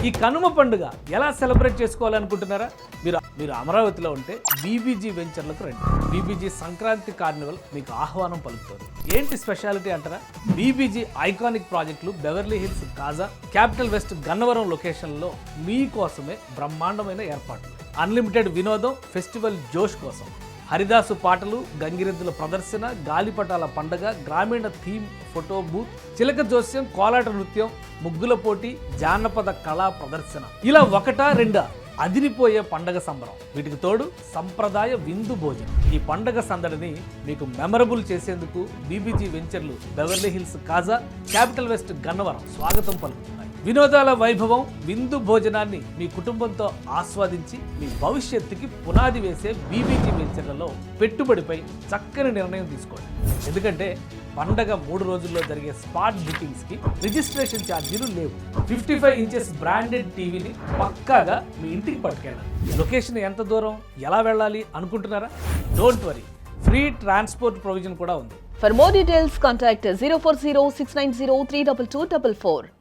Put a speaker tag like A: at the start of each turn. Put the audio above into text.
A: ఈ కనుమ పండుగ ఎలా సెలబ్రేట్ చేసుకోవాలనుకుంటున్నారా? మీరు అమరావతిలో ఉంటే బీబీజీ వెంచర్లకు రండి. బీబీజీ సంక్రాంతి కార్నివల్ మీకు ఆహ్వానం పలుకుతుంది. ఏంటి స్పెషాలిటీ అంటారా? బీబీజీ ఐకానిక్ ప్రాజెక్టులు బెవర్లీ హిల్స్, కాజా, క్యాపిటల్ వెస్ట్, గన్నవరం లొకేషన్లో మీకోసమే బ్రహ్మాండమైన ఏర్పాట్లు. అన్లిమిటెడ్ వినోదం, ఫెస్టివల్ జోష్ కోసం హరిదాసు పాటలు, గంగిరెద్దుల ప్రదర్శన, గాలిపటాల పండగ, గ్రామీణ థీమ్ ఫోటో బూత్, చిలక జోస్యం, కోలాట నృత్యం, ముగ్గుల పోటీ, జానపద కళా ప్రదర్శన, ఇలా ఒకటా రెండా అదిరిపోయే పండగ సంబరం. వీటికి తోడు సంప్రదాయ విందు భోజనం. ఈ పండగ సందడిని మీకు మెమరబుల్ చేసేందుకు బీబీజీ వెంచర్లు బెవర్లీ హిల్స్, కాజా, క్యాపిటల్ వెస్ట్, గన్నవరం స్వాగతం పలుకుతున్నాయి. వినోదాల వైభవం, విందు భోజనాన్ని మీ కుటుంబంతో ఆస్వాదించి మీ భవిష్యత్తుకి పునాది వేసే బీబీజీ వెంచర్లలో పెట్టుబడిపై చక్కని నిర్ణయం తీసుకోండి. ఎందుకంటే పండగ 3 రోజుల్లో జరిగే స్పాట్ బుకింగ్స్కి రిజిస్ట్రేషన్ ఛార్జీలు లేవు. 55 ఇంచెస్ బ్రాండెడ్ టీవీని పక్కాగా మీ ఇంటికి పట్టుకెళ్ళాలి. లొకేషన్ ఎంత దూరం, ఎలా వెళ్ళాలి అనుకుంటున్నారా? Don't worry, free transport provision కూడా ఉంది.
B: For more details, contact 040 690 32244.